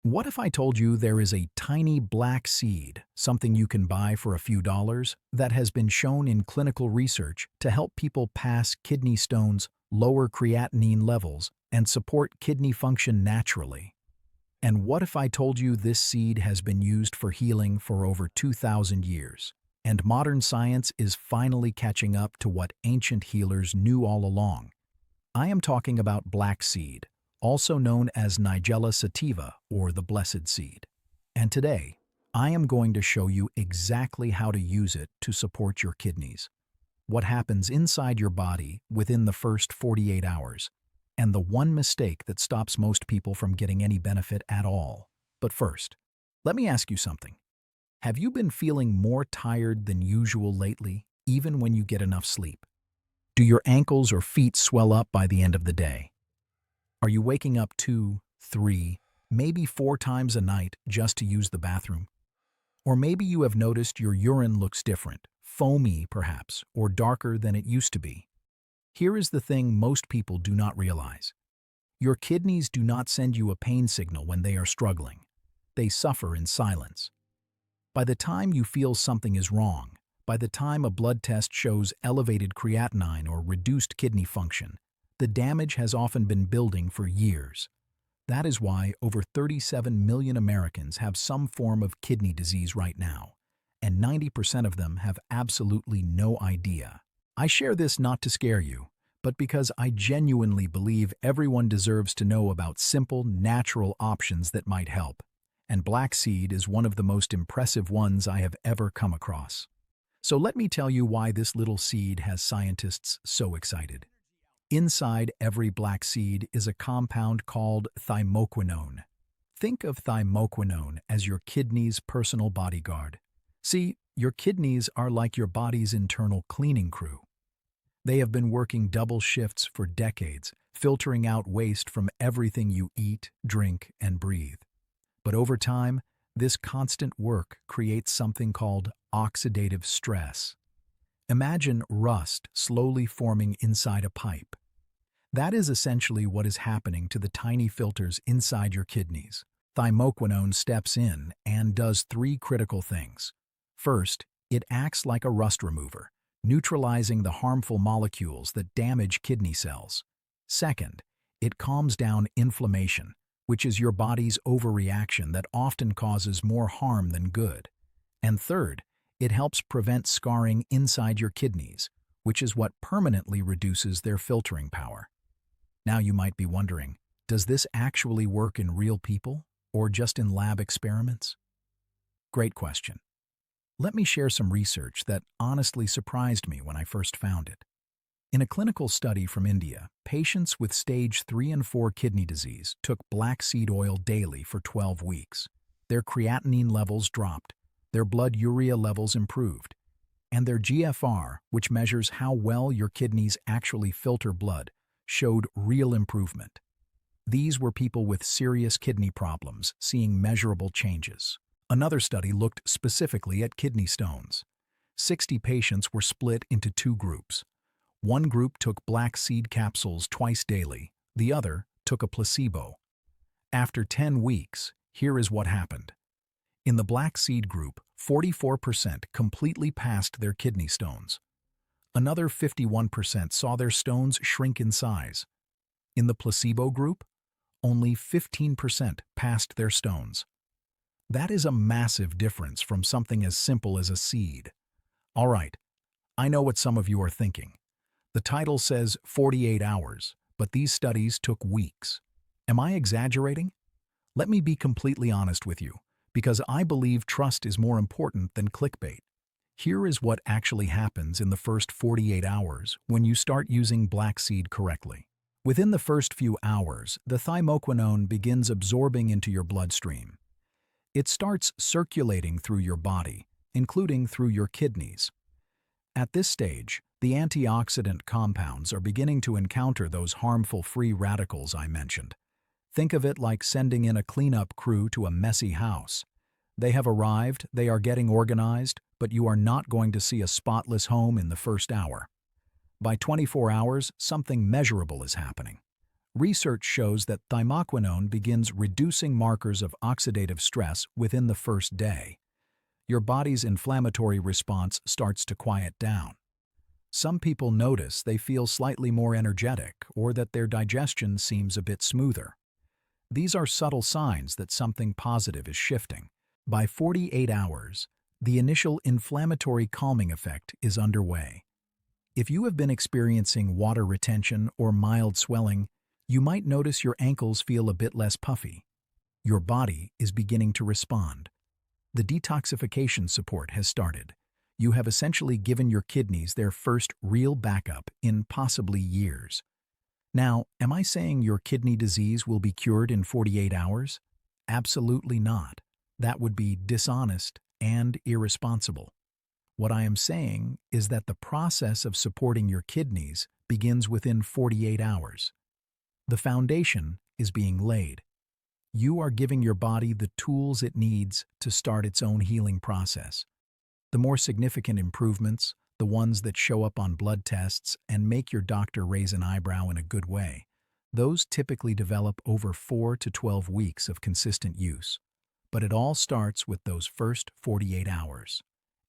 What if I told you there is a tiny black seed, something you can buy for a few dollars, that has been shown in clinical research to help people pass kidney stones, lower creatinine levels, and support kidney function naturally? And what if I told you this seed has been used for healing for over 2,000 years, and modern science is finally catching up to what ancient healers knew all along? I am talking about black seed, also known as Nigella sativa or the blessed seed. And today, I am going to show you exactly how to use it to support your kidneys, what happens inside your body within the first 48 hours, and the one mistake that stops most people from getting any benefit at all. But first, let me ask you something. Have you been feeling more tired than usual lately, even when you get enough sleep? Do your ankles or feet swell up by the end of the day? Are you waking up 2, 3, maybe 4 times a night just to use the bathroom? Or maybe you have noticed your urine looks different, foamy perhaps, or darker than it used to be. Here is the thing most people do not realize. Your kidneys do not send you a pain signal when they are struggling. They suffer in silence. By the time you feel something is wrong, by the time a blood test shows elevated creatinine or reduced kidney function, the damage has often been building for years. That is why over 37 million Americans have some form of kidney disease right now, and 90% of them have absolutely no idea. I share this not to scare you, but because I genuinely believe everyone deserves to know about simple, natural options that might help. And black seed is one of the most impressive ones I have ever come across. So let me tell you why this little seed has scientists so excited. Inside every black seed is a compound called thymoquinone. Think of thymoquinone as your kidney's personal bodyguard. See, your kidneys are like your body's internal cleaning crew. They have been working double shifts for decades, filtering out waste from everything you eat, drink, and breathe. But over time, this constant work creates something called oxidative stress. Imagine rust slowly forming inside a pipe. That is essentially what is happening to the tiny filters inside your kidneys. Thymoquinone steps in and does 3 critical things. First, it acts like a rust remover, neutralizing the harmful molecules that damage kidney cells. Second, it calms down inflammation, which is your body's overreaction that often causes more harm than good. And third, it helps prevent scarring inside your kidneys, which is what permanently reduces their filtering power. Now you might be wondering, does this actually work in real people or just in lab experiments? Great question. Let me share some research that honestly surprised me when I first found it. In a clinical study from India, patients with stage 3 and 4 kidney disease took black seed oil daily for 12 weeks. Their creatinine levels dropped, their blood urea levels improved, and their GFR, which measures how well your kidneys actually filter blood, showed real improvement. These were people with serious kidney problems seeing measurable changes. Another study looked specifically at kidney stones. 60 patients were split into 2 groups. One group took black seed capsules twice daily, the other took a placebo. After 10 weeks, here is what happened. In the black seed group, 44% completely passed their kidney stones. Another 51% saw their stones shrink in size. In the placebo group, only 15% passed their stones. That is a massive difference from something as simple as a seed. All right, I know what some of you are thinking. The title says 48 hours, but these studies took weeks. Am I exaggerating? Let me be completely honest with you, because I believe trust is more important than clickbait. Here is what actually happens in the first 48 hours when you start using black seed correctly. Within the first few hours, the thymoquinone begins absorbing into your bloodstream. It starts circulating through your body, including through your kidneys. At this stage, the antioxidant compounds are beginning to encounter those harmful free radicals I mentioned. Think of it like sending in a cleanup crew to a messy house. They have arrived, they are getting organized, but you are not going to see a spotless home in the first hour. By 24 hours, something measurable is happening. Research shows that thymoquinone begins reducing markers of oxidative stress within the first day. Your body's inflammatory response starts to quiet down. Some people notice they feel slightly more energetic or that their digestion seems a bit smoother. These are subtle signs that something positive is shifting. By 48 hours, the initial inflammatory calming effect is underway. If you have been experiencing water retention or mild swelling, you might notice your ankles feel a bit less puffy. Your body is beginning to respond. The detoxification support has started. You have essentially given your kidneys their first real backup in possibly years. Now, am I saying your kidney disease will be cured in 48 hours? Absolutely not. That would be dishonest and irresponsible. What I am saying is that the process of supporting your kidneys begins within 48 hours. The foundation is being laid. You are giving your body the tools it needs to start its own healing process. The more significant improvements, the ones that show up on blood tests and make your doctor raise an eyebrow in a good way, those typically develop over 4 to 12 weeks of consistent use. But it all starts with those first 48 hours.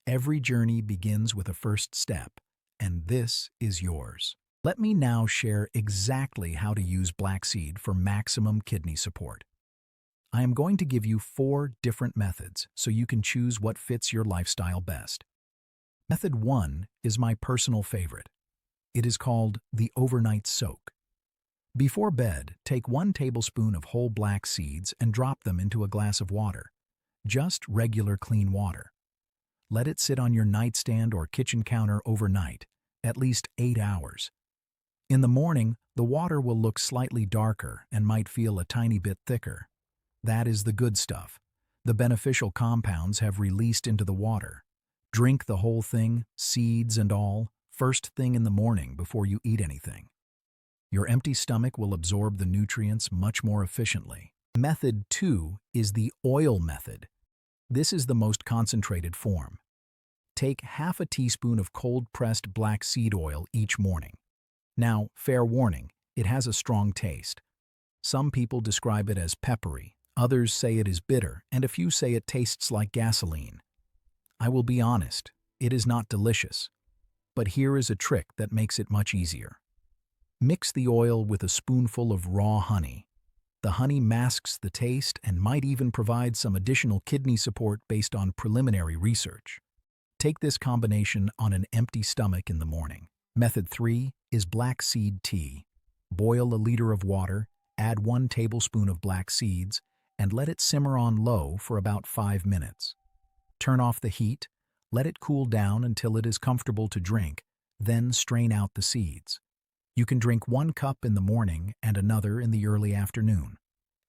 Every journey begins with a first step, and this is yours. Let me now share exactly how to use black seed for maximum kidney support. I am going to give you 4 different methods so you can choose what fits your lifestyle best. Method 1 is my personal favorite. It is called the overnight soak. Before bed, take 1 tablespoon of whole black seeds and drop them into a glass of water. Just regular clean water. Let it sit on your nightstand or kitchen counter overnight, at least 8 hours. In the morning, the water will look slightly darker and might feel a tiny bit thicker. That is the good stuff. The beneficial compounds have released into the water. Drink the whole thing, seeds and all, first thing in the morning before you eat anything. Your empty stomach will absorb the nutrients much more efficiently. Method 2 is the oil method. This is the most concentrated form. Take half a teaspoon of cold-pressed black seed oil each morning. Now, fair warning, it has a strong taste. Some people describe it as peppery, others say it is bitter, and a few say it tastes like gasoline. I will be honest, it is not delicious. But here is a trick that makes it much easier. Mix the oil with a spoonful of raw honey. The honey masks the taste and might even provide some additional kidney support based on preliminary research. Take this combination on an empty stomach in the morning. Method 3 is black seed tea. Boil a liter of water, add 1 tablespoon of black seeds, and let it simmer on low for about 5 minutes. Turn off the heat, let it cool down until it is comfortable to drink, then strain out the seeds. You can drink 1 cup in the morning and another in the early afternoon.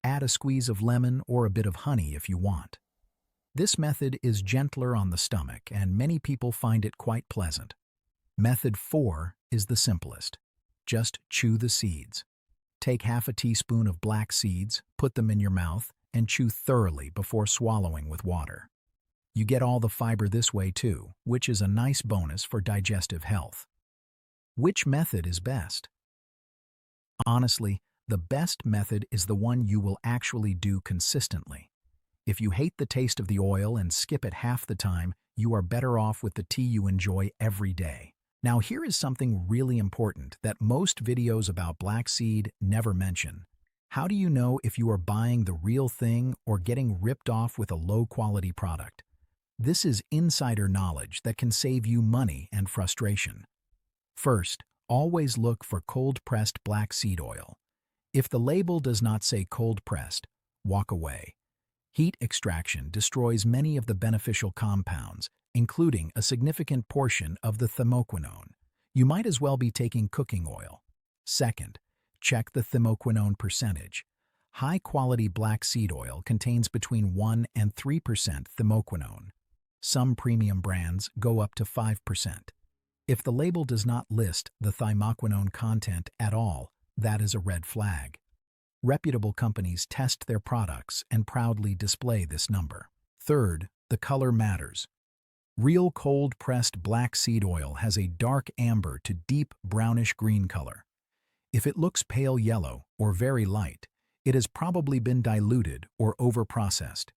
Add a squeeze of lemon or a bit of honey if you want. This method is gentler on the stomach, and many people find it quite pleasant. Method 4 is the simplest. Just chew the seeds. Take half a teaspoon of black seeds, put them in your mouth, and chew thoroughly before swallowing with water. You get all the fiber this way too, which is a nice bonus for digestive health. Which method is best? Honestly, the best method is the one you will actually do consistently. If you hate the taste of the oil and skip it half the time, you are better off with the tea you enjoy every day. Now here is something really important that most videos about black seed never mention. How do you know if you are buying the real thing or getting ripped off with a low-quality product? This is insider knowledge that can save you money and frustration. First, always look for cold-pressed black seed oil. If the label does not say cold-pressed, walk away. Heat extraction destroys many of the beneficial compounds, including a significant portion of the thymoquinone. You might as well be taking cooking oil. Second, check the thymoquinone percentage. High-quality black seed oil contains between 1 and 3% thymoquinone. Some premium brands go up to 5%. If the label does not list the thymoquinone content at all, that is a red flag. Reputable companies test their products and proudly display this number. Third, the color matters. Real cold-pressed black seed oil has a dark amber to deep brownish-green color. If it looks pale yellow or very light, it has probably been diluted or overprocessed.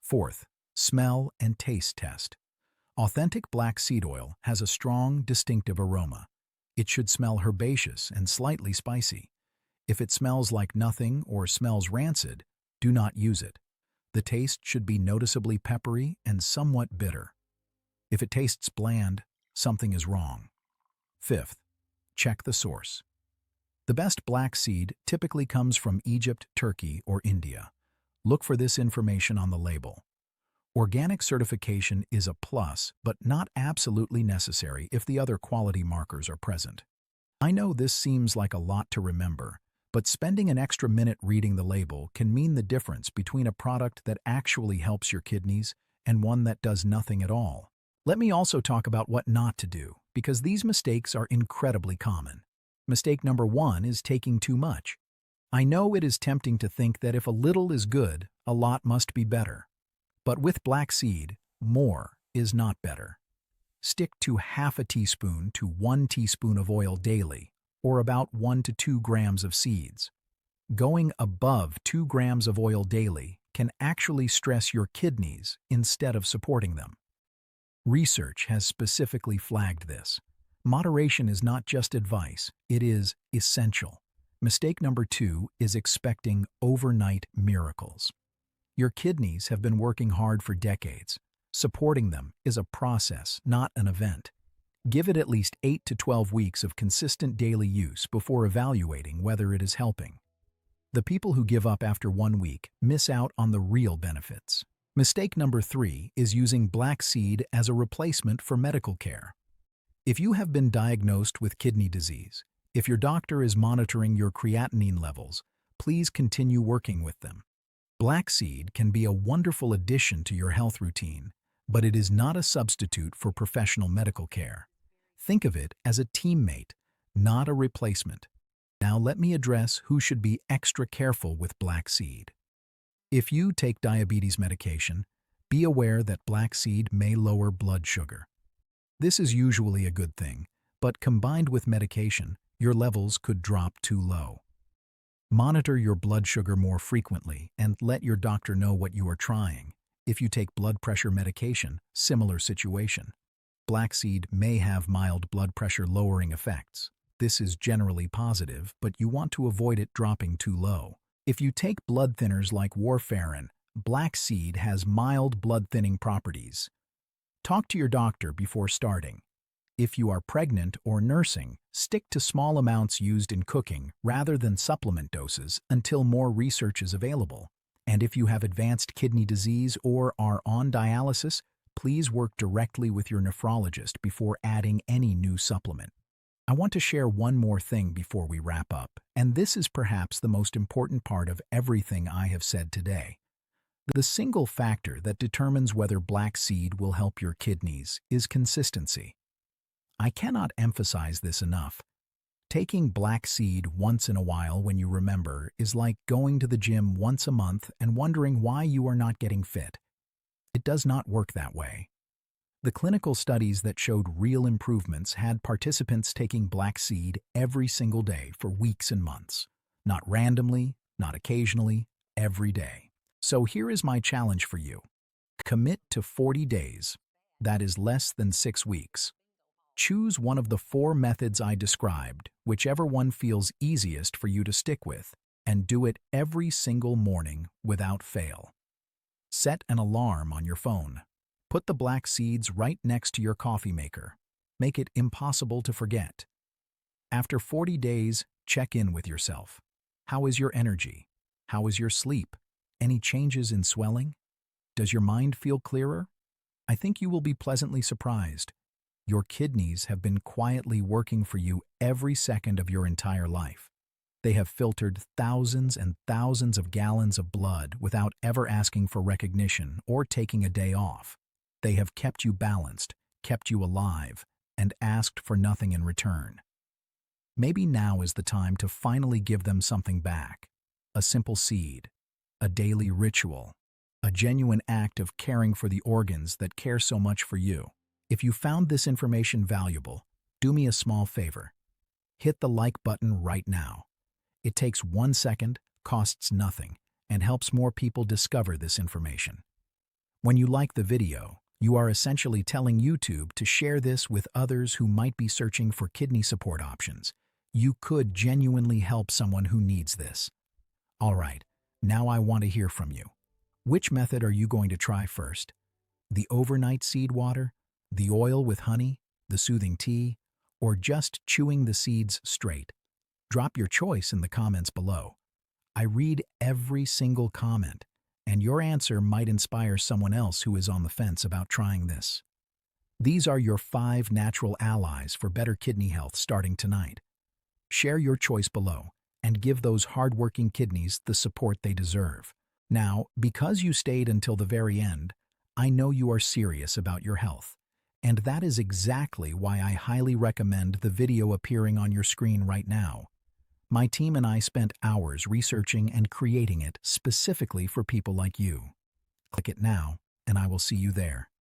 Fourth, smell and taste test. Authentic black seed oil has a strong, distinctive aroma. It should smell herbaceous and slightly spicy. If it smells like nothing or smells rancid, do not use it. The taste should be noticeably peppery and somewhat bitter. If it tastes bland, something is wrong. Fifth, check the source. The best black seed typically comes from Egypt, Turkey, or India. Look for this information on the label. Organic certification is a plus, but not absolutely necessary if the other quality markers are present. I know this seems like a lot to remember, but spending an extra minute reading the label can mean the difference between a product that actually helps your kidneys and one that does nothing at all. Let me also talk about what not to do, because these mistakes are incredibly common. Mistake number 1 is taking too much. I know it is tempting to think that if a little is good, a lot must be better. But with black seed, more is not better. Stick to half a teaspoon to 1 teaspoon of oil daily, or about 1 to 2 grams of seeds. Going above 2 grams of oil daily can actually stress your kidneys instead of supporting them. Research has specifically flagged this. Moderation is not just advice, it is essential. Mistake number 2 is expecting overnight miracles. Your kidneys have been working hard for decades. Supporting them is a process, not an event. Give it at least 8 to 12 weeks of consistent daily use before evaluating whether it is helping. The people who give up after 1 week miss out on the real benefits. Mistake number 3 is using black seed as a replacement for medical care. If you have been diagnosed with kidney disease, if your doctor is monitoring your creatinine levels, please continue working with them. Black seed can be a wonderful addition to your health routine, but it is not a substitute for professional medical care. Think of it as a teammate, not a replacement. Now let me address who should be extra careful with black seed. If you take diabetes medication, be aware that black seed may lower blood sugar. This is usually a good thing, but combined with medication, your levels could drop too low. Monitor your blood sugar more frequently and let your doctor know what you are trying. If you take blood pressure medication, similar situation. Black seed may have mild blood pressure lowering effects. This is generally positive, but you want to avoid it dropping too low. If you take blood thinners like warfarin, black seed has mild blood thinning properties. Talk to your doctor before starting. If you are pregnant or nursing, stick to small amounts used in cooking rather than supplement doses until more research is available. And if you have advanced kidney disease or are on dialysis, please work directly with your nephrologist before adding any new supplement. I want to share one more thing before we wrap up, and this is perhaps the most important part of everything I have said today. The single factor that determines whether black seed will help your kidneys is consistency. I cannot emphasize this enough. Taking black seed once in a while when you remember is like going to the gym once a month and wondering why you are not getting fit. It does not work that way. The clinical studies that showed real improvements had participants taking black seed every single day for weeks and months. Not randomly, not occasionally, every day. So here is my challenge for you. Commit to 40 days. That is less than 6 weeks. Choose one of the 4 methods I described, whichever one feels easiest for you to stick with, and do it every single morning without fail. Set an alarm on your phone. Put the black seeds right next to your coffee maker. Make it impossible to forget. After 40 days, check in with yourself. How is your energy? How is your sleep? Any changes in swelling? Does your mind feel clearer? I think you will be pleasantly surprised. Your kidneys have been quietly working for you every second of your entire life. They have filtered thousands and thousands of gallons of blood without ever asking for recognition or taking a day off. They have kept you balanced, kept you alive, and asked for nothing in return. Maybe now is the time to finally give them something back. A simple seed, a daily ritual, a genuine act of caring for the organs that care so much for you. If you found this information valuable, do me a small favor. hit the like button right now. It takes 1 second, costs nothing, and helps more people discover this information. When you like the video, you are essentially telling YouTube to share this with others who might be searching for kidney support options. You could genuinely help someone who needs this. All right, now I want to hear from you. Which method are you going to try first? The overnight seed water, the oil with honey, the soothing tea, or just chewing the seeds straight? Drop your choice in the comments below. I read every single comment, and your answer might inspire someone else who is on the fence about trying this. These are your 5 natural allies for better kidney health starting tonight. Share your choice below and give those hardworking kidneys the support they deserve. Now, because you stayed until the very end, I know you are serious about your health. And that is exactly why I highly recommend the video appearing on your screen right now. My team and I spent hours researching and creating it specifically for people like you. Click it now, and I will see you there.